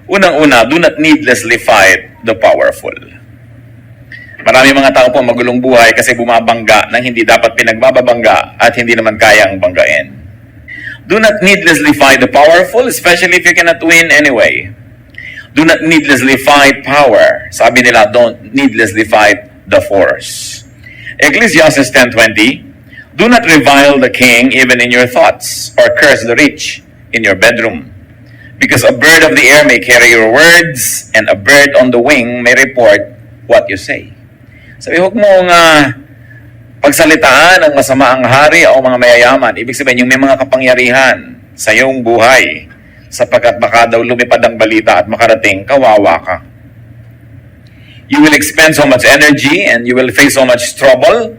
Unang-una, do not needlessly fight the powerful. Marami mga tao po magulong buhay kasi bumabangga ng hindi dapat pinagbababangga at hindi naman kayang banggain. Do not needlessly fight the powerful, especially if you cannot win anyway. Do not needlessly fight power. Sabi nila, don't needlessly fight the force. Ecclesiastes 10:20, do not revile the king even in your thoughts, or curse the rich in your bedroom. Because a bird of the air may carry your words, and a bird on the wing may report what you say. Sabi, huwag mong pagsalitaan ang masama ang hari o mga mayayaman. Ibig sabihin, yung may mga kapangyarihan sa iyong buhay, sapagkat baka daw lumipad ang balita at makarating, kawawa ka. You will expend so much energy and you will face so much trouble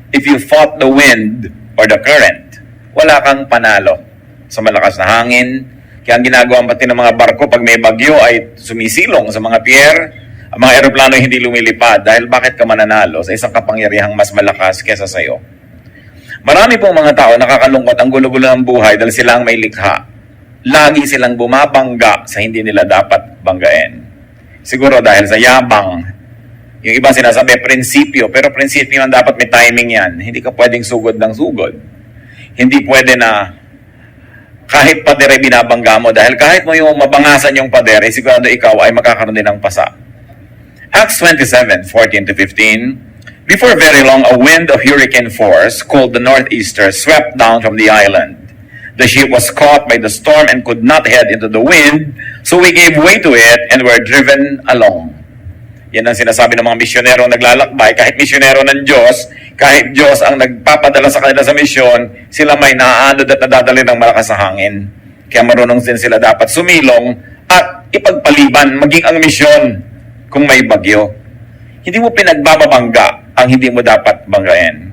if you fought the wind or the current. Wala kang panalo sa malakas na hangin. Kaya ang ginagawa pati ng mga barko pag may bagyo ay sumisilong sa mga pier. Ang mga eroplano hindi lumilipad dahil bakit ka mananalo sa isang kapangyarihang mas malakas kesa sa iyo? Marami pong mga tao nakakalungkot ang gulo-gulo ng buhay dahil sila ang may likha. Lagi silang bumabangga sa hindi nila dapat banggain. Siguro dahil sa yabang. Yung iba sinasabi, prinsipyo. Pero prinsipyo ang dapat may timing yan. Hindi ka pwedeng sugod ng sugod. Hindi pwede na kahit padere binabangga mo. Dahil kahit mo yung mabangasan yung padere, sigurado ikaw ay makakaroon din ng pasa. Acts 27:14-15, before very long, a wind of hurricane force, called the Northeaster, swept down from the island. The ship was caught by the storm and could not head into the wind, so we gave way to it and were driven along. Yan ang sinasabi ng mga misyonero naglalakbay. Kahit misyonero ng Diyos, kahit Diyos ang nagpapadala sa kanila sa misyon, sila may naaanod at nadadali ng malakas na hangin. Kaya marunong din sila dapat sumilong at ipagpaliban, maging ang misyon kung may bagyo. Hindi mo pinagbababangga ang hindi mo dapat banggain.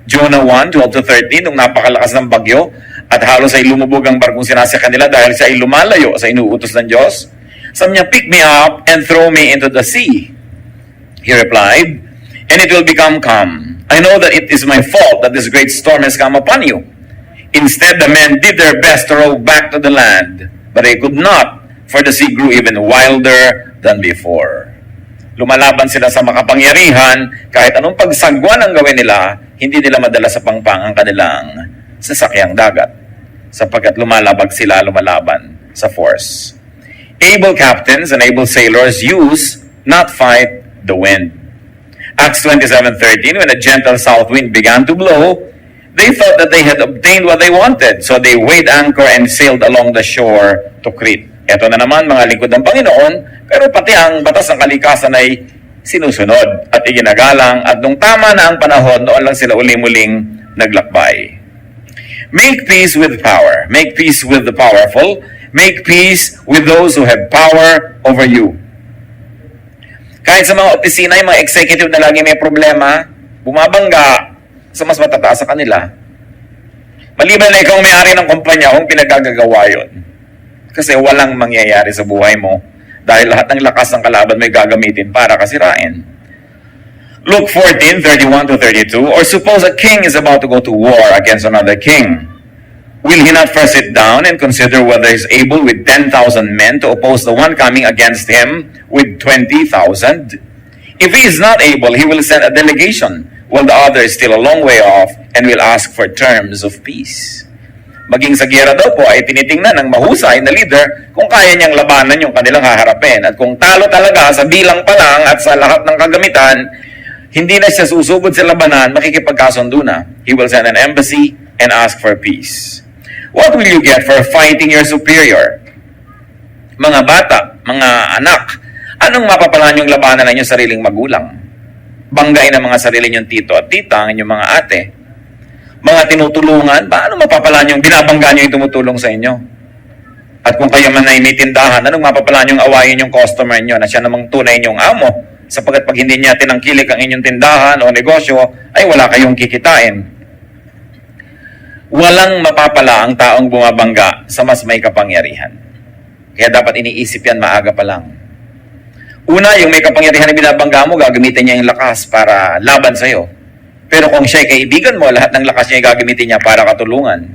Jonah 1:12-13, nung napakalakas ng bagyo at halos ay lumubog ang barkong sinasakyan nila dahil siya ay lumalayo sa inuutos ng Diyos, sabi niya, pick me up and throw me into the sea. He replied, and it will become calm. I know that it is my fault that this great storm has come upon you. Instead, the men did their best to row back to the land, but they could not, for the sea grew even wilder than before. Lumalaban sila sa makapangyarihan, kahit anong pagsagwan ang gawin nila, hindi nila madala sa pangpang ang kanilang sasakyang dagat, sapagkat lumalaban sa force. Able captains and able sailors use, not fight, the wind. Acts 27:13, when a gentle south wind began to blow, they thought that they had obtained what they wanted, so they weighed anchor and sailed along the shore to Crete. Ito na naman mga lingkod ng Panginoon, pero pati ang batas ng kalikasan ay sinusunod at iginagalang, at nung tama na ang panahon, noon lang sila uli-muling naglakbay. Make peace with power. Make peace with the powerful. Make peace with those who have power over you. Kahit sa mga opisina, yung mga executive na lagi may problema, bumabangga sa mas matataas sa kanila. Maliban na ikaw may-ari ng kumpanya, kung pinagagagawa yun. Kasi walang mangyayari sa buhay mo dahil lahat ng lakas ng kalaban may gagamitin para kasirain. Luke 14:31-32, or suppose a king is about to go to war against another king. Will he not first sit down and consider whether he is able with 10,000 men to oppose the one coming against him with 20,000? If he is not able, he will send a delegation while the other is still a long way off and will ask for terms of peace. Maging sa giyera daw po ay tinitingnan ng mahusay na leader kung kaya niyang labanan yung kanilang haharapin. At kung talo talaga sa bilang pa lang at sa lahat ng kagamitan, hindi na siya susugod sa labanan, makikipagkasundo na. He will send an embassy and ask for peace. What will you get for fighting your superior? Mga bata, mga anak, anong mapapalaan yung labanan ng inyong sariling magulang? Banggain ang mga sarili niyong tito at tita, ang inyong mga ate. Mga tinutulungan, paano mapapalaan yung binabangga niyo yung tumutulong sa inyo? At kung kayo man ay may tindahan, anong mapapalaan yung awayin yung customer niyo na siya namang tunay niyong amo? Sapagkat pag hindi niya tinangkilik ang inyong tindahan o negosyo, ay wala kayong kikitain. Walang mapapala ang taong bumabangga sa mas may kapangyarihan. Kaya dapat iniisip yan maaga pa lang. Una, yung may kapangyarihan na binabangga mo, gagamitin niya yung lakas para laban sa'yo. Pero kung siya'y kaibigan mo, lahat ng lakas niya ay gagamitin niya para katulungan.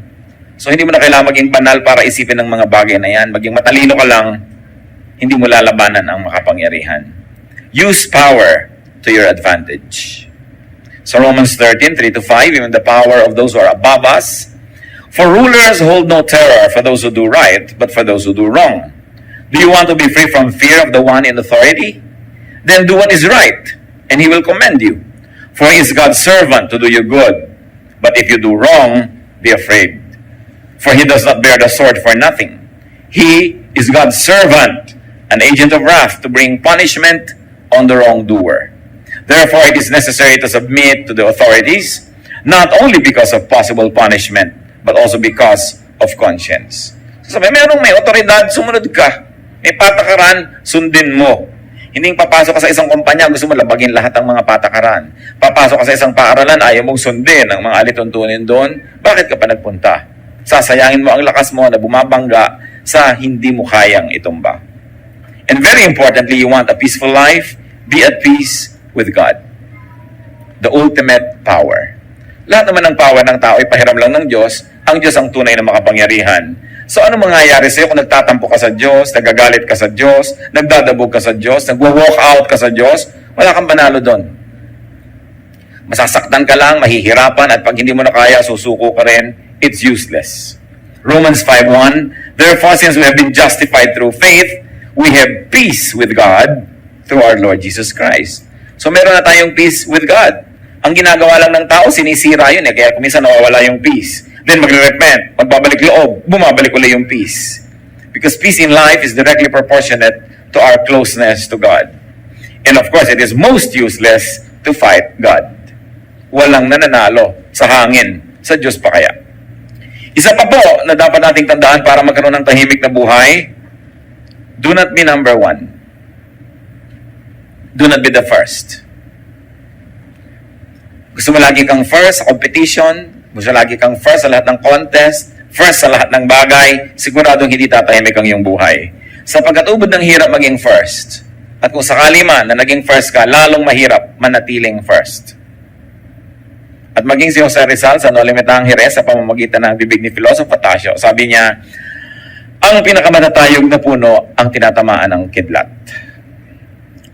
So hindi mo na kailangan maging banal para isipin ng mga bagay na yan. Maging matalino ka lang hindi mo lalabanan ang makapangyarihan. Use power to your advantage. So Romans 13, 3-5, even the power of those who are above us. For rulers hold no terror for those who do right, but for those who do wrong. Do you want to be free from fear of the one in authority? Then do what is right, and he will commend you. For he is God's servant to do you good. But if you do wrong, be afraid. For he does not bear the sword for nothing. He is God's servant, an agent of wrath to bring punishment on the wrongdoer. Therefore, it is necessary to submit to the authorities, not only because of possible punishment, but also because of conscience. So sabi, may otoridad, sumunod ka. May patakaran, sundin mo. Hindi papasok ka sa isang kumpanya, gusto mo labagin lahat ng mga patakaran. Papasok ka sa isang paaralan, ayaw mong sundin ang mga alituntunin doon. Bakit ka pa nagpunta? Sasayangin mo ang lakas mo na bumabangga sa hindi mo kayang itumba. And very importantly, you want a peaceful life, be at peace with God. The ultimate power. Lahat naman ng power ng tao ay pahiram lang ng Diyos. Ang Diyos ang tunay na makapangyarihan. So ano mangyayari sa'yo kung nagtatampo ka sa Diyos, nagagalit ka sa Diyos, nagdadabog ka sa Diyos, nagwa-walk out ka sa Diyos? Wala kang panalo doon. Masasaktan ka lang, mahihirapan, at pag hindi mo na kaya, susuko ka rin. It's useless. Romans 5:1, therefore, since we have been justified through faith, we have peace with God through our Lord Jesus Christ. So meron na tayong peace with God. Ang ginagawa lang ng tao, sinisira yun kaya kuminsan nawawala yung peace. Then magre-repent, magbabalik loob, bumabalik ulit yung peace. Because peace in life is directly proportionate to our closeness to God. And of course, it is most useless to fight God. Walang nananalo sa hangin, sa Diyos pa kaya. Isa pa po na dapat nating tandaan para magkaroon ng tahimik na buhay, do not be number one. Do not be the first. Gusto mo lagi kang first sa competition, gusto lagi kang first sa lahat ng contest, first sa lahat ng bagay, siguradong hindi tatahimik ang iyong buhay. Sapagkat ubod ng hirap maging first. At kung sakali man na naging first ka, lalong mahirap manatiling first. At maging si Jose Rizal sa No Limitang Hires sa pamamagitan ng bibig ni Philosopher Tasio, sabi niya, ang pinakamatatayog na puno ang tinatamaan ng kidlat.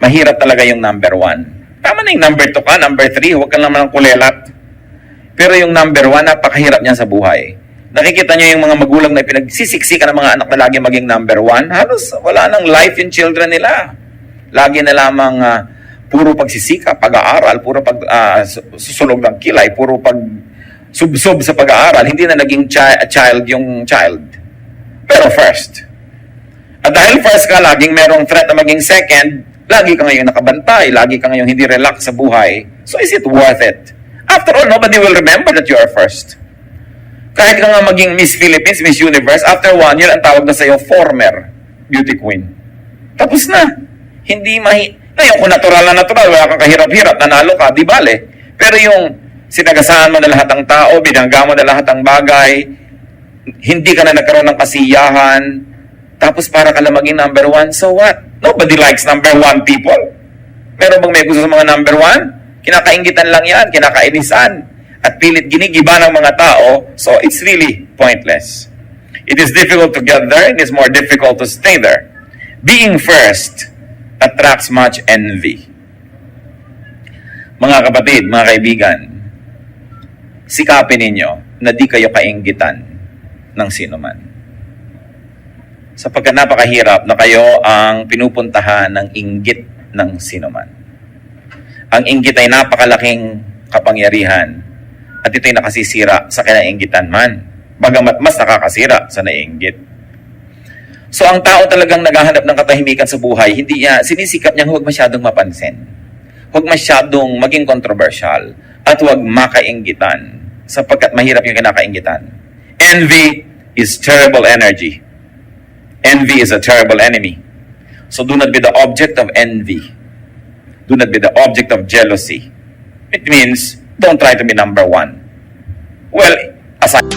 Mahirap talaga yung number one. Tama na yung number 2 ka, number 3, huwag ka naman ng kulelat. Pero yung number 1, napakahirap niya sa buhay. Nakikita niyo yung mga magulang na pinagsisiksikan ng mga anak na lagi maging number 1, halos wala nang life yung children nila. Lagi na lamang puro pagsisika, pag-aaral, puro susulog ng kilay, puro subsob sa pag-aaral, hindi na naging child yung child. Pero first. At dahil first ka, laging merong threat na maging second, lagi ka ngayon nakabantay, lagi ka ngayon hindi relax sa buhay. So is it worth it? After all, nobody will remember that you are first. Kahit ka nga maging Miss Philippines, Miss Universe, after 1 year, ang tawag na sa'yo, former beauty queen. Tapos na. Hindi ngayon, kung natural na natural, wala kang kahirap-hirap, nanalo ka, di bale. Pero yung sinagasaan mo na lahat ng tao, binangga mo na lahat ng bagay, hindi ka na nagkaroon ng kasiyahan, tapos para ka lang maging number 1, so what? Nobody likes number 1 people. Meron bang may gusto sa mga number 1? Kinakaingitan lang yan, kinakainisan. At pilit ginigiba ng mga tao, so it's really pointless. It is difficult to get there, and it's more difficult to stay there. Being first attracts much envy. Mga kapatid, mga kaibigan, sikapin ninyo na di kayo kainggitan ng sino man. Sapagkat napakahirap na kayo ang pinupuntahan ng inggit ng sino man. Ang inggit ay napakalaking kapangyarihan at ito'y nakasisira sa kinainggitan man, bagamat mas nakakasira sa naiinggit. So ang tao talagang naghahanap ng katahimikan sa buhay, hindi niya, sinisikap niyang huwag masyadong mapansin, huwag masyadong maging controversial, at huwag makainggitan, sapagkat mahirap yung kinakainggitan. Envy is terrible energy. Envy is a terrible enemy. So do not be the object of envy. Do not be the object of jealousy. It means, don't try to be number 1. Well, aside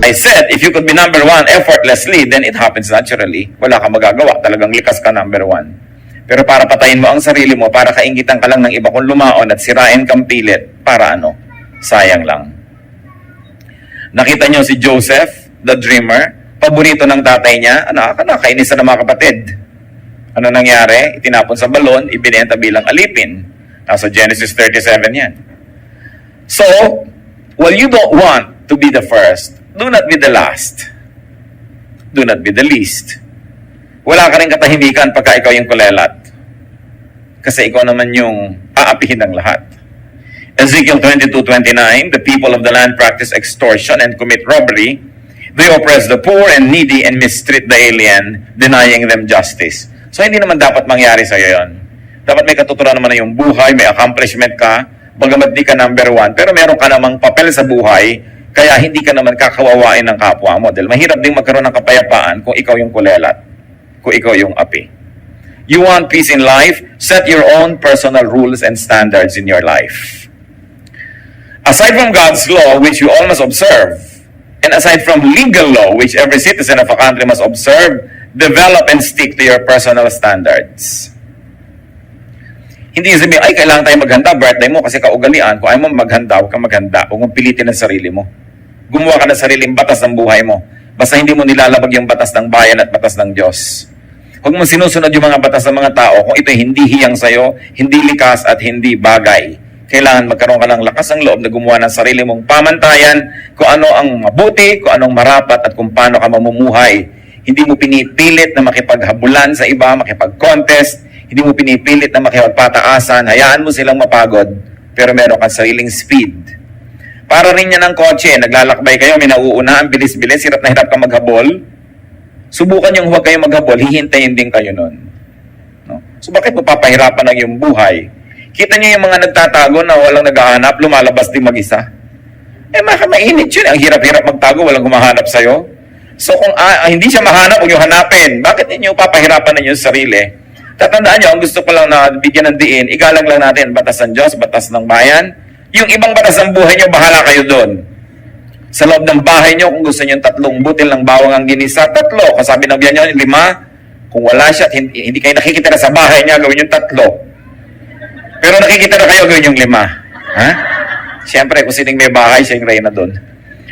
I said, if you could be number one effortlessly, then it happens naturally. Wala kang magagawa. Talagang likas ka number one. Pero para patayin mo ang sarili mo, para kaingitan ka lang ng iba kung lumaon at sirain kang pilit, para ano? Sayang lang. Nakita niyo si Joseph, the dreamer, paborito ng tatay niya, nakakainis na ng mga kapatid. Ano nangyari? Itinapon sa balon, ibinenta bilang alipin. Nasa Genesis 37 yan. So, while you don't want to be the first, do not be the last. Do not be the least. Wala ka rin katahimikan pagka ikaw yung kulelat. Kasi ikaw naman yung aapihin ng lahat. Ezekiel 22:29, the people of the land practice extortion and commit robbery. They oppress the poor and needy and mistreat the alien, denying them justice. So hindi naman dapat mangyari sa'yo yun. Dapat may katuturan naman na yung buhay, may accomplishment ka, bagamat di ka number one, pero meron ka namang papel sa buhay, kaya hindi ka naman kakawawain ng kapwa mo. Dahil mahirap ding magkaroon ng kapayapaan kung ikaw yung kulelat, kung ikaw yung api. You want peace in life? Set your own personal rules and standards in your life. Aside from God's law, which you all must observe, and aside from legal law, which every citizen of a country must observe, develop and stick to your personal standards. Hindi sabihin, ay, kailangan tayo maghanda, birthday mo, kasi kaugalian, kung ayaw mo maghanda, huwag kang maghanda, huwag mong pilitin ang sarili mo. Gumawa ka ng sariling batas ng buhay mo. Basta hindi mo nilalabag yung batas ng bayan at batas ng Diyos. Huwag mong sinusunod yung mga batas ng mga tao kung ito hindi hiyang sa'yo, hindi likas at hindi bagay. Kailangan magkaroon ka ng lakas ng loob na gumawa ng sarili mong pamantayan kung ano ang mabuti, kung anong marapat at kung paano ka mamumuhay. Hindi mo pinipilit na makipaghabulan sa iba, makipag-contest. Hindi mo pinipilit na makipagpataasan. Hayaan mo silang mapagod, pero meron kang sariling speed. Para rin yan ang kotse. Naglalakbay kayo, may nauuna, ang bilis-bilis, hirap na hirap ka maghabol. Subukan yung huwag kayong maghabol, hihintayin din kayo nun. No? So bakit mo papahirapan ang iyong buhay? Kita niyo yung mga nagtatago na walang naghahanap, lumalabas din mag-isa. Mainit yun. Ang hirap-hirap magtago, walang humahanap sa'yo. So kung hindi siya mahanap, huwag yung hanapin. Bakit ninyo papahirapan ninyo sa sarili? Tatandaan nyo, ang gusto ko lang na bigyan ng diin, igalang lang natin, batas ng Diyos, batas ng bayan. Yung ibang batas ng buhay nyo, bahala kayo doon. Sa loob ng bahay nyo, kung gusto nyo 3 butil ng bawang ang ginisa, 3. Kasabi ng biyan nyo, 5. Kung wala siya, hindi kayo nakikita na sa bahay niya, gawin yung 3. Pero nakikita na kayo, gawin yung 5. Ha? Siyempre, kung sining may bahay, siya yung reyna doon.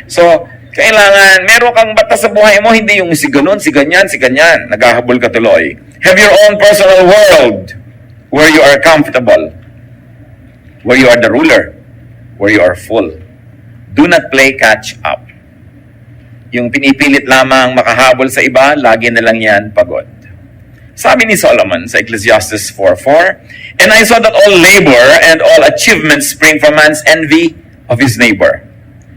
So, kailangan, meron kang batas sa buhay mo, hindi yung si ganun, si ganyan, naghahabol ka tuloy. Have your own personal world where you are comfortable, where you are the ruler, where you are full. Do not play catch up. Yung pinipilit lamang makahabol sa iba, lagi na lang yan pagod. Sabi ni Solomon sa Ecclesiastes 4:4, and I saw that all labor and all achievements spring from man's envy of his neighbor.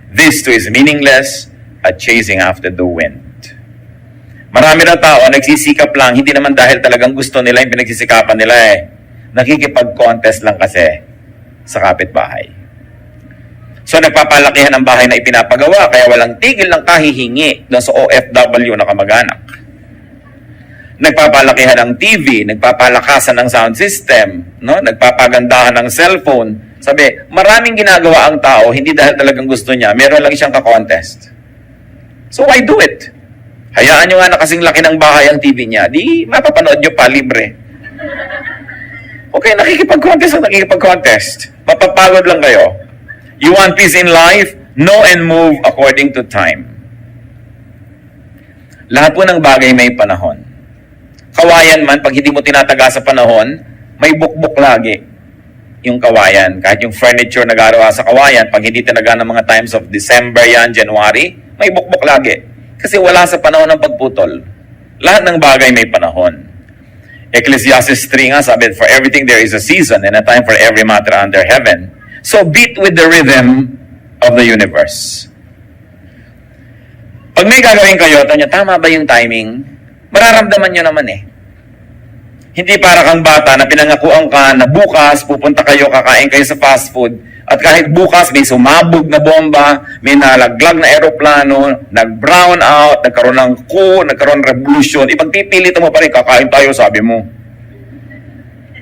This too is meaningless, a chasing after the wind. Marami na tao nagsisikap lang, hindi naman dahil talagang gusto nila yung pinagsisikapan nila eh. Nakikipag-contest lang kasi sa kapitbahay. So nagpapalakihan ang bahay na ipinapagawa, kaya walang tigil ng kahihingi doon sa OFW na kamag-anak. Nagpapalakihan ng TV, nagpapalakasan ng sound system, no? Nagpapagandahan ng cellphone. Sabi, maraming ginagawa ang tao, hindi dahil talagang gusto niya, meron lang siyang ka-contest. So why do it? Hayaan nyo nga na kasing laki ng bahay ang TV niya, di mapapanood nyo pa libre. Okay, nakikipag-contest. Mapapagod lang kayo. You want peace in life? Know and move according to time. Lahat po ng bagay may panahon. Kawayan man, pag hindi mo tinataga sa panahon, may bukbok lagi yung kawayan. Kahit yung furniture na garawa sa kawayan, pag hindi tinaga ng mga times of December yan, January, may bukbok lagi. Kasi wala sa panahon ng pagputol. Lahat ng bagay may panahon. Ecclesiastes 3 nga sabi, for everything there is a season and a time for every matter under heaven. So beat with the rhythm of the universe. Pag may gagawin kayo, tama ba yung timing? Mararamdaman nyo naman eh. Hindi para kang bata na pinangakuan ka na bukas pupunta kayo, kakain kayo sa fast food, at kahit bukas may sumabog na bomba, may nalaglag na eroplano, nag-brown out, nagkaroon ng coup, nagkaroon ng revolution, ipagpipilitan mo pa rin, kakain tayo, sabi mo.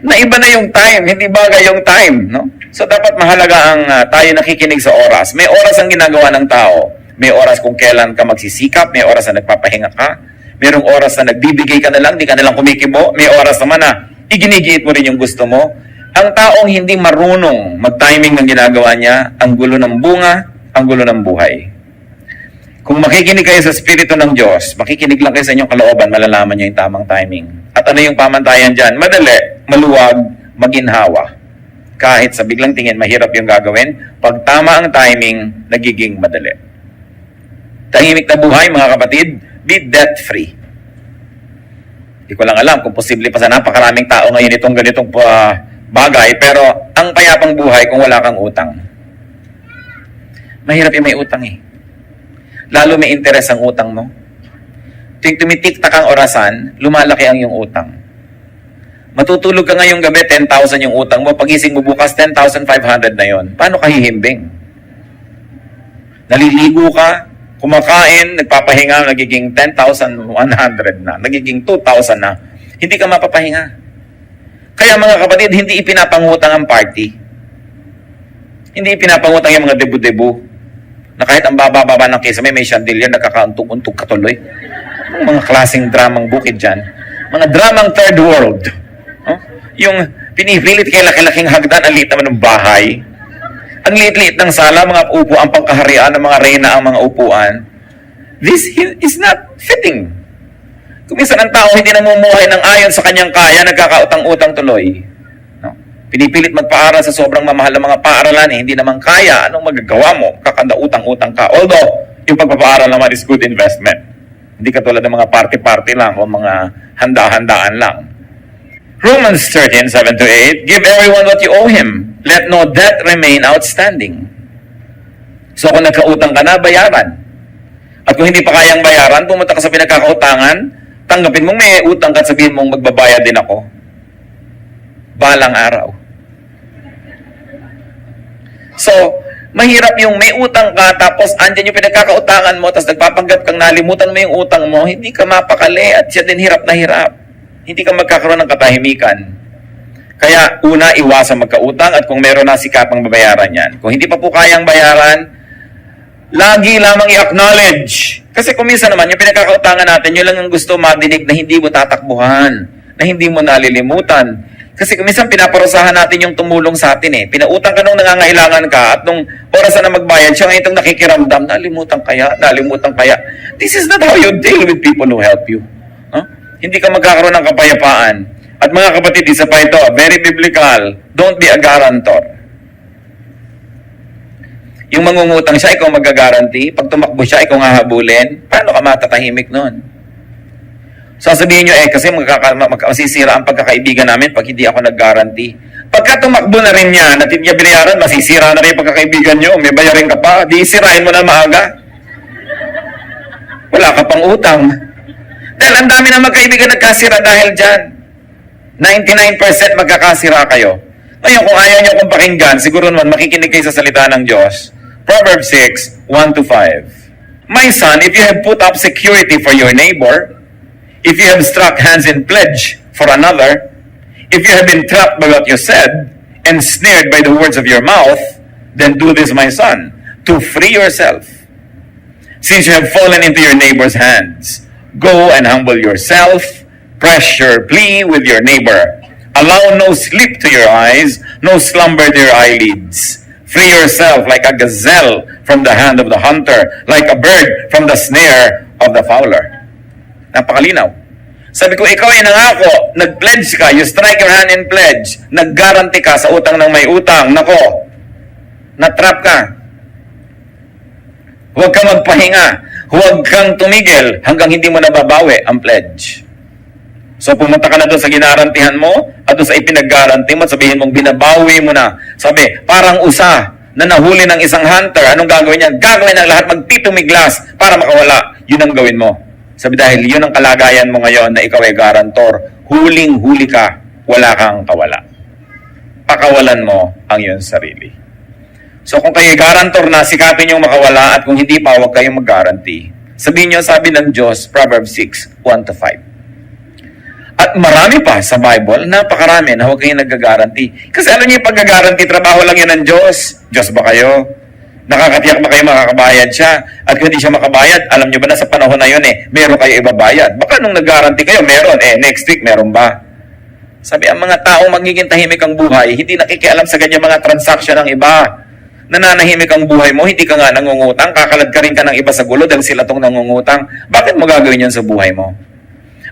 Naiba na yung time, hindi bagay yung time, no? So dapat mahalaga ang tayo nakikinig sa oras. May oras ang ginagawa ng tao. May oras kung kailan ka magsisikap, may oras na nagpapahinga ka, mayroong oras na nagbibigay ka na lang, di ka na lang kumikibo, may oras naman na iginigiit mo rin yung gusto mo. Ang taong hindi marunong mag-timing ng ginagawa niya, ang gulo ng bunga, ang gulo ng buhay. Kung makikinig kayo sa Espiritu ng Diyos, makikinig lang kayo sa inyong kalooban, malalaman niyo yung tamang timing. At ano yung pamantayan dyan? Madali, maluwag, maginhawa. Kahit sa biglang tingin, mahirap yung gagawin. Pag tama ang timing, nagiging madali. Tahimik na buhay, mga kapatid, be debt-free. Hindi ko lang alam kung posible pa sa napakaraming tao ngayon itong ganitong bagay, pero ang payapang buhay kung wala kang utang. Mahirap yung may utang eh. Lalo may interes ang utang mo. Tuwing tumitiktak ang orasan, lumalaki ang iyong utang. Matutulog ka ngayong gabi, 10,000 yung utang mo. Pagising mo bukas, 10,500 na yon. Paano ka hihimbing? Naliligo ka, kumakain, nagpapahinga, nagiging 10,100 na, nagiging 2,000 na. Hindi ka mapapahinga. Kaya mga kapatid, hindi ipinapangutang ang party. Hindi ipinapangutang yung mga debu-debu. Na kahit ang baba-baba ng kisame, may chandelier, nagkakauntok-untok katuloy. Mga klaseng dramang bukid dyan. Mga dramang third world. Yung pinipilit kay laki-laking hagdan, ang liit naman ng bahay. Ang liit-liit ng sala, mga upo, ang pangkaharian ng mga reyna ang mga upuan. This is not fitting. Kung minsan ang tao hindi namumuhay ng ayon sa kanyang kaya, nagkakautang-utang tuloy. No? Pinipilit magpaaral sa sobrang mamahal ng mga paaralan, hindi naman kaya, anong magagawa mo? Kakanda utang-utang ka. Although, yung pagpapaaral naman is good investment. Hindi katulad ng mga party-party lang o mga handa-handaan lang. Romans 13:7-8, give everyone what you owe him. Let no debt remain outstanding. So kung nagkautang ka na, bayaran. At kung hindi pa kayang bayaran, pumunta ka sa pinagkakautangan, tanggapin mong may utang ka at sabihin mong magbabayad din ako. Balang araw. So, mahirap yung may utang ka, tapos andyan yung pinagkakautangan mo, tapos nagpapanggap kang nalimutan mo yung utang mo, hindi ka mapakali at siya din hirap na hirap. Hindi ka magkakaroon ng katahimikan. Kaya, una, iwasan magkautang at kung meron na sikapang babayaran yan. Kung hindi pa po kayang bayaran, lagi lamang i-acknowledge. Kasi kung minsan naman, yung pinagkakautangan natin, yun lang ang gusto madinig na hindi mo tatakbuhan, na hindi mo nalilimutan. Kasi kung minsan pinaparusahan natin yung tumulong sa atin eh. Pinautang ka nung nangangailangan ka at nung oras na magbayad, siya ngayon itong nakikiramdam, nalimutan kaya. This is not how you deal with people who help you. Hindi ka magkakaroon ng kapayapaan. At mga kapatid, isa pa ito, very biblical, don't be a guarantor. Yung mangungutang siya, ikaw magagaranti. Pag tumakbo siya, ikaw hahabulin. Paano ka matatahimik nun? Sasabihin nyo, kasi masisira ang pagkakaibigan namin pag hindi ako nag-guarantee. Pagka tumakbo na rin niya, natin niya binayaran, masisira na rin yung pagkakaibigan nyo, may bayarin ka pa, di sirain mo na maaga. Wala ka pang utang. Dahil ang dami na magkaibigan nagkasira dahil dyan. 99% magkakasira kayo. Ngayon, kung ayaw nyo kong pakinggan, siguro naman makikinig kayo sa salita ng Diyos. Proverbs 6:1-5. My son, if you have put up security for your neighbor, if you have struck hands in pledge for another, if you have been trapped by what you said, and snared by the words of your mouth, then do this, my son, to free yourself. Since you have fallen into your neighbor's hands, go and humble yourself, press your plea with your neighbor. Allow no sleep to your eyes, no slumber to your eyelids. Free yourself like a gazelle from the hand of the hunter, like a bird from the snare of the fowler. Napakalinaw. Sabi ko, ikaw ay nangako, nag-pledge ka, you strike your hand in pledge, nag-guarantee ka sa utang ng may utang, nako, na-trap ka. Huwag kang magpahinga, huwag kang tumigil hanggang hindi mo nababawi ang pledge. So pumunta ka na doon sa ginarantihan mo at doon sa ipinag-guarantee mo at sabihin mong binabawi mo na. Sabi, parang usa na nahuli ng isang hunter, anong gagawin niya? Gagawin ng lahat, magpitumiglas para makawala. Yun ang gawin mo. Sabi dahil yun ang kalagayan mo ngayon na ikaw ay garantor, huling-huli ka, wala kang kawala. Pakawalan mo ang iyong sarili. So kung kayo garantor na, sikapin yung makawala at kung hindi pa, huwag kayong mag-guarantee. Sabihin nyo, sabi ng Diyos, Proverbs 6:1-5. At marami pa sa Bible, napakarami na huwag kayong nag-guarantee. Kasi alam niyo yung pag-guarantee, trabaho lang yan ng Diyos. Diyos ba kayo? Nakakatiyak ba kayo makakabayad siya? At kung hindi siya makabayad, alam nyo ba na sa panahon na yun meron kayo ibabayad? Baka nung nag-guarantee kayo, meron. Next week, meron ba? Sabi, ang mga taong magiging tahimik ang buhay, hindi nakikialam sa ganyan mga transaction ng iba. Nananahimik ang buhay mo, hindi ka nga nangungutang, kakalad ka rin ka ng iba sa gulo dahil sila tong nangungutang. Bakit mo gagawin yan sa buhay mo?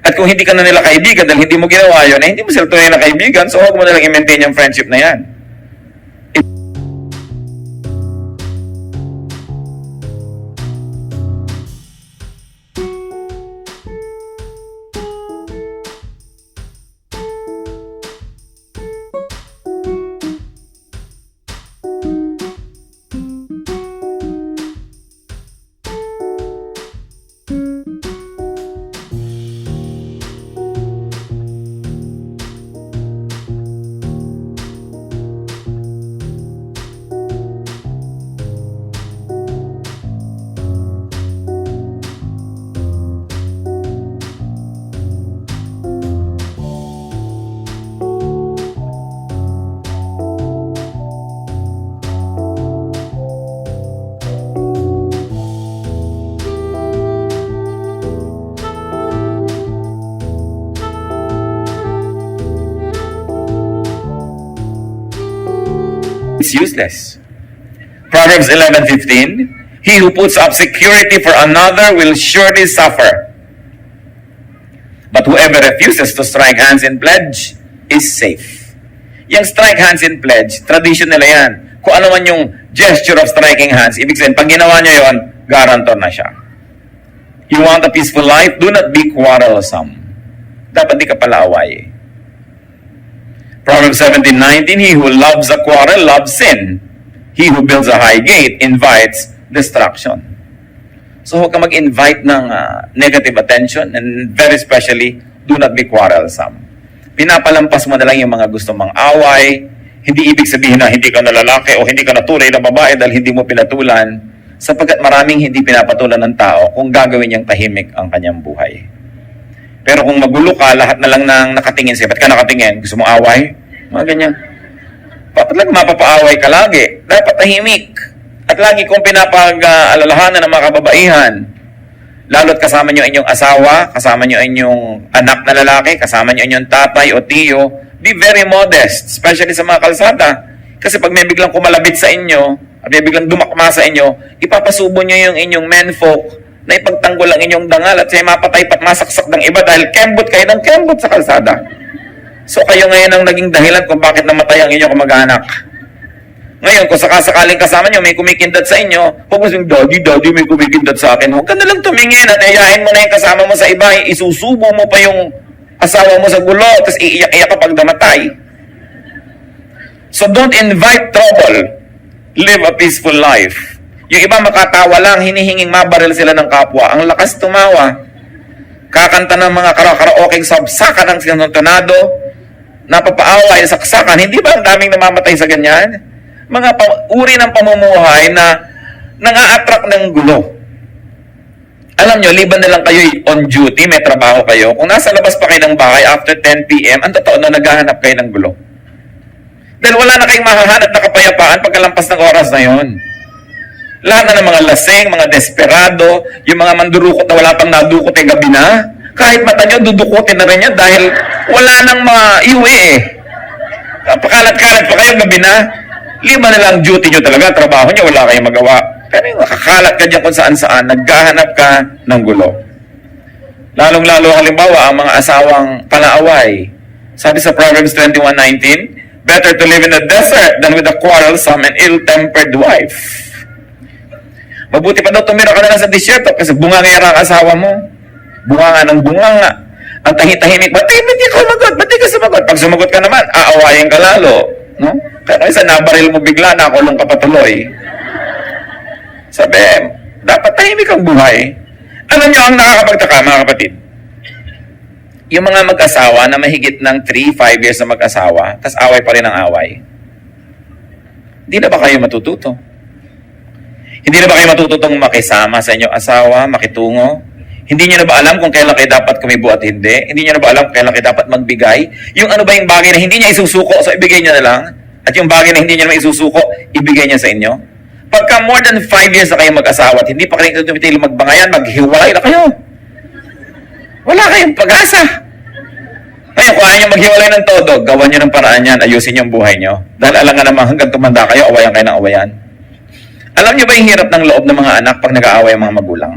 At kung hindi ka na nila kaibigan dahil hindi mo ginawa yun, hindi mo sila tunay na kaibigan, so huwag mo nalang i-maintain yung friendship na yan. It's useless. Proverbs 11:15, he who puts up security for another will surely suffer. But whoever refuses to strike hands in pledge is safe. Yung strike hands in pledge, tradition nila yan. Kung ano man yung gesture of striking hands, ibig sabihin, pag ginawa nyo yun, guarantor na siya. You want a peaceful life? Do not be quarrelsome. Dapat di ka pala away. Proverbs 17:19, he who loves a quarrel loves sin. He who builds a high gate invites destruction. So huwag ka mag-invite ng negative attention, and very especially, do not be quarrelsome. Pinapalampas mo na lang yung mga gusto mong away. Hindi ibig sabihin na hindi ka na lalaki o hindi ka na tunay na babae dahil hindi mo pinatulan, sapagkat maraming hindi pinapatulan ng tao kung gagawin niyang tahimik ang kanyang buhay. Pero kung magulo ka, lahat na lang nang nakatingin sa'yo. Ba't ka nakatingin? Gusto mong away? Mga ganyan. Dapat lang mapapaaway ka lagi. Dapat tahimik. At lagi kong pinapag-alalahanan ng mga kababaihan. Lalo't kasama nyo inyong asawa, kasama nyo inyong anak na lalaki, kasama nyo inyong tatay o tiyo. Be very modest, especially sa mga kalsada. Kasi pag may biglang kumalabit sa inyo, at may biglang dumakma sa inyo, ipapasubo nyo yung inyong menfolk na ipagtanggol ang inyong dangal at siya mapatay pat masaksak ng iba dahil kembot kayo ng kembot sa kalsada. So kayo ngayon ang naging dahilan kung bakit namatay ang inyong kamag-anak. Ngayon, kung sakasakaling kasama nyo, may kumikindat sa inyo, huwag mo sabihin, Daddy, may kumikindat sa akin. Huwag ka na lang tumingin at ayahin mo na yung kasama mo sa iba, isusubo mo pa yung asawa mo sa gulo, tapos iiyak-iyak ka pag namatay. So don't invite trouble. Live a peaceful life. Yung iba makatawa lang, hinihinging mabaril sila ng kapwa. Ang lakas tumawa. Kakanta ng mga karaoke'ng sabsakan ng sintonado, napapaaway, saksakan. Hindi ba ang daming namamatay sa ganyan? Mga uri ng pamumuhay na nang-a-attract ng gulo. Alam nyo, liban na lang kayo on duty, may trabaho kayo. Kung nasa labas pa kayo ng bahay after 10 p.m., ang totoo na naghahanap kayo ng gulo. Dahil wala na kayong mahahanap na kapayapaan pagkalampas ng oras na yon. Lahat na ng mga laseng, mga desperado, yung mga mandurukot na wala pang nadukot ay gabi na, kahit mata nyo, dudukutin na rin yan dahil wala nang maiuwi Pakalat-kalat pa kayo gabi na. Lima na lang duty nyo talaga, trabaho nyo, wala kayong magawa. Pero yung nakakalat ka dyan kung saan-saan, naghahanap ka ng gulo. Lalong-lalo halimbawa, ang mga asawang palaaway. Sabi sa Proverbs 21:19, better to live in the desert than with a quarrelsome and ill-tempered wife. Mabuti pa daw tumira ka na lang sa disyerto kasi bungangera ang asawa mo. Bunganga ng bunganga. Ang tahimik, ba't hindi ka sumagot? Ba't di ka sumagot? Pag sumagot ka naman, aawayin ka lalo. No? Kaya isa nabaril mo bigla, nakulong ka patuloy. Sabi, dapat tahimik ang buhay. Alam niyo ang nakakapagtaka, mga kapatid? Yung mga mag-asawa na mahigit ng 3-5 years na mag-asawa, tas away pa rin ang away. Hindi na ba kayo matututo? Hindi na ba kayo matututong makisama sa inyong asawa, makitungo? Hindi nyo na ba alam kung kailan kayo dapat kumibo at hindi? Hindi nyo na ba alam kung kailan kayo dapat magbigay? Yung ano ba yung bagay na hindi niya isusuko, so ibigay niya na lang? At yung bagay na hindi niya naman isusuko, ibigay niya sa inyo? Pagka more than 5 years na kayo mag-asawa at hindi pa kayo tumitigil magbangayan, maghiwalay na kayo. Wala kayong pag-asa. Ngayon, kung ayaw nyo maghiwalay ng todo, gawan nyo ng paraan yan, ayusin yung buhay nyo. Dahil alam nga naman, hanggang tumanda kayo, awayan kayo ng awayan. Alam nyo ba yung hirap ng loob ng mga anak pag nag-aaway ang mga magulang?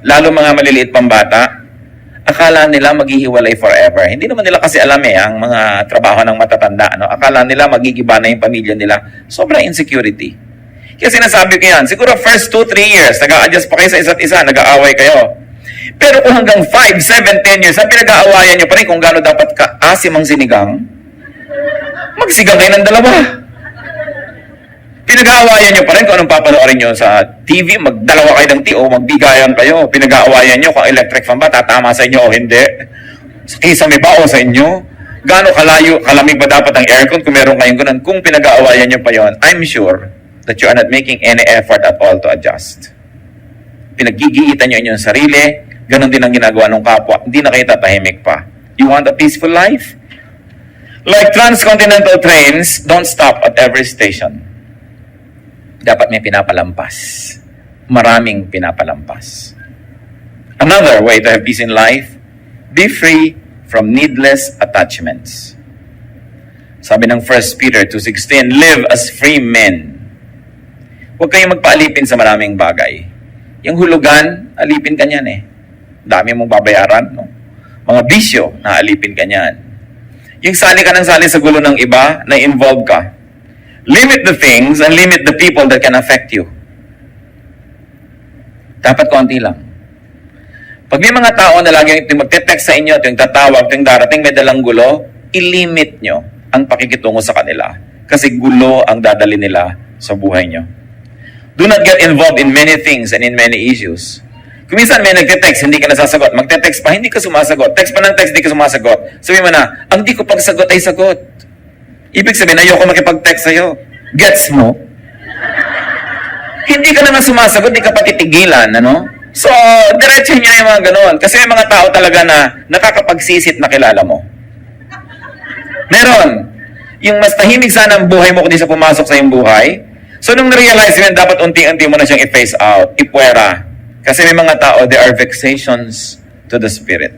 Lalo mga maliliit pang bata, akala nila maghihiwalay forever. Hindi naman nila kasi alam ang mga trabaho ng matatanda. No? Akala nila magigiba na yung pamilya nila. Sobrang insecurity. Kaya sinasabi ko yan, siguro first 2-3 years, nag-a-adjust pa kayo sa isa't isa, nag-aaway kayo. Pero kung hanggang 5, 7, 10 years, ang pinag-aawayan nyo pa rin kung gaano dapat kaasim ang sinigang, magsigang kayo ng dalawa. Pinag-aawayan nyo pa rin kung anong papanoorin nyo sa TV, magdalawa kayo ng o magbigayan kayo. Pinag-aawayan nyo kung electric fan ba, tatama sa inyo o hindi. Sa kisame ba o sa inyo? Gaano kalayo, kalamig ba dapat ang aircon kung meron kayong ganun? Kung pinag-aawayan nyo pa yon, I'm sure that you are not making any effort at all to adjust. Pinaggigiitan nyo inyong sarili, ganun din ang ginagawa ng kapwa, hindi na kayo tatahimik pa. You want a peaceful life? Like transcontinental trains, don't stop at every station. Dapat may pinapalampas. Maraming pinapalampas. Another way to have peace in life, be free from needless attachments. Sabi ng 1 Peter 2:16, live as free men. Huwag kayong magpaalipin sa maraming bagay. Yung hulugan, alipin ka niyan Dami mong babayaran, no? Mga bisyo, naalipin ka niyan. Yung sali ka ng sali sa gulo ng iba, na-involve ka. Limit the things and limit the people that can affect you. Dapat konti lang. Pag may mga tao na lagi yung magte-text sa inyo, yung tatawag, yung darating may dalang gulo, ilimit nyo ang pakikitungo sa kanila. Kasi gulo ang dadali nila sa buhay nyo. Do not get involved in many things and in many issues. Kung minsan may nagte-text, hindi ka nasasagot. Magte-text pa, hindi ka sumasagot. Text pa ng text, hindi ka sumasagot. Sabi mo na, ang di ko pagsagot ay sagot. Ibig sabihin, ayoko makipag-text sa'yo. Gets mo? Hindi ka naman sumasagot, hindi ka patitigilan, ano? So, diretso nyo na yung mga ganoon. Kasi may mga tao talaga na nakakapagsisit na kilala mo. Meron. Yung mas tahimik sana ang buhay mo kung di siya pumasok sa iyong buhay. So, nung na-realize mo, dapat unti-unti mo na siyang i-face out, ipuwera. Kasi may mga tao, there are vexations to the spirit.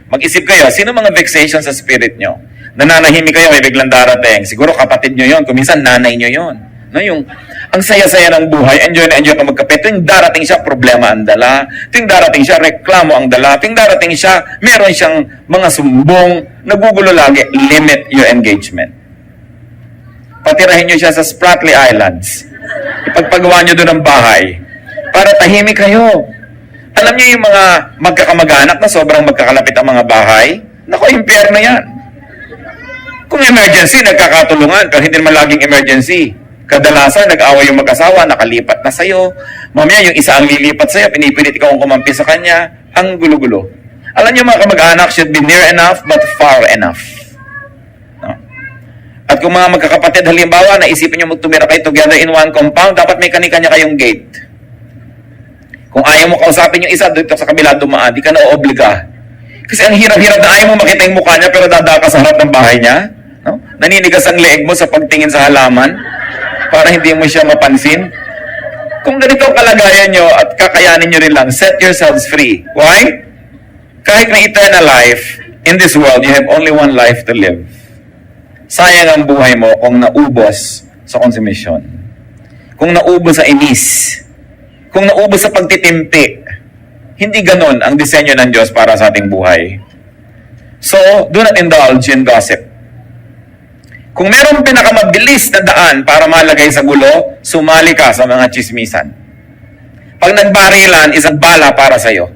Mag-isip kayo, sino mga vexations sa spirit nyo? Nananahimik kayo, may biglang darating. Siguro kapatid nyo yon, kung minsan nanay nyo yon. No, yung ang saya-saya ng buhay, enjoy na enjoy ka magkape. Tuwing darating siya, problema ang dala. Tuwing darating siya, reklamo ang dala. Tuwing darating siya, meron siyang mga sumbong, nagugulo lagi. Limit your engagement. Patirahin nyo siya sa Spratly Islands. Ipagpagawa nyo doon ang bahay. Para tahimik kayo. Alam niyo yung mga magkakamag-anak na sobrang magkakalapit ang mga bahay? Naku, impyerno yan. Kung emergency, nagkakatulungan. Pero hindi naman laging emergency. Kadalasan, nag-away yung mag-asawa, nakalipat na sa'yo. Mamaya, yung isa ang lilipat sa'yo, pinipilit ikaw ang kumampi sa kanya. Ang gulo-gulo. Alam niyo mga kamag-anak should be near enough but far enough. No? At kung mga magkakapatid, halimbawa, naisipin nyo magtumira kayo together in one compound, dapat may kanya-kanya kayong gate. Kung ayaw mo kausapin yung isa, dito sa kabila dumaan, di ka na oobliga. Kasi ang hirap-hirap na ayaw mo makita yung mukha niya, pero dada ka sa harap ng bahay niya. No? Naninigas ang leeg mo sa pagtingin sa halaman, para hindi mo siya mapansin. Kung ganito ang kalagayan nyo at kakayanin nyo rin lang, set yourselves free. Why? Kahit may eternal life, in this world, you have only one life to live. Sayang ang buhay mo kung naubos sa konsumisyon. Kung naubos sa inis. Kung naubos sa pagtitimpi. Hindi ganon ang disenyo ng Diyos para sa ating buhay. So, do not indulge in gossip. Kung merong pinakamabilis na daan para malagay sa gulo, sumali ka sa mga chismisan. Pag nagbarilan, isang bala para sa'yo.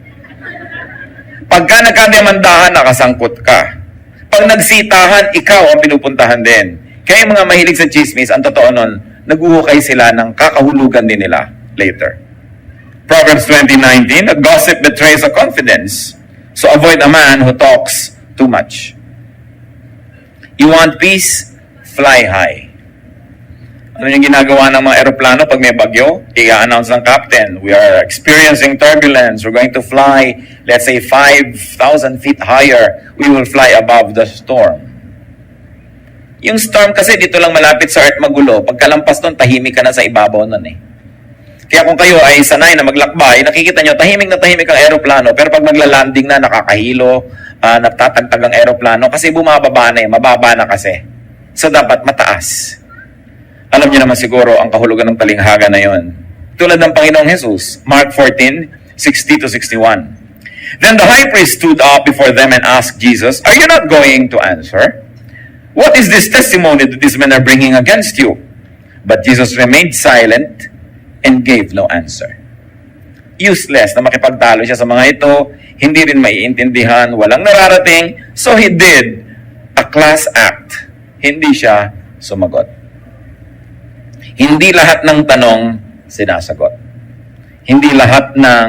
Pagka nagkademandahan, nakasangkot ka. Pag nagsitahan, ikaw ang pinupuntahan din. Kaya yung mga mahilig sa chismis, ang totoo nun, naguhukay sila ng kakahulugan din nila later. Proverbs 20:19, a gossip betrays a confidence. So avoid a man who talks too much. You want peace? Fly high. Ano yung ginagawa ng mga eroplano pag may bagyo? I-announce ng captain, we are experiencing turbulence. We're going to fly, let's say, 5,000 feet higher. We will fly above the storm. Yung storm kasi dito lang malapit sa earth magulo. Pagkalampas doon, tahimik ka na sa ibabaw nun eh. Kaya kung kayo ay sanay na maglakbay, nakikita nyo, tahimik na tahimik ang aeroplano. Pero pag magla-landing na, nakakahilo, nagtatagtag ang aeroplano kasi bumababa na eh, mababa na kasi. So dapat mataas. Alam niyo naman siguro ang kahulugan ng talinghaga na yon. Tulad ng Panginoong Jesus, Mark 14:60 to 61. Then the high priest stood up before them and asked Jesus, "Are you not going to answer? What is this testimony that these men are bringing against you?" But Jesus remained silent and gave no answer. Useless na makipagtalo siya sa mga ito, hindi rin maiintindihan, walang nararating, so he did a class act. Hindi siya sumagot. Hindi lahat ng tanong sinasagot. Hindi lahat ng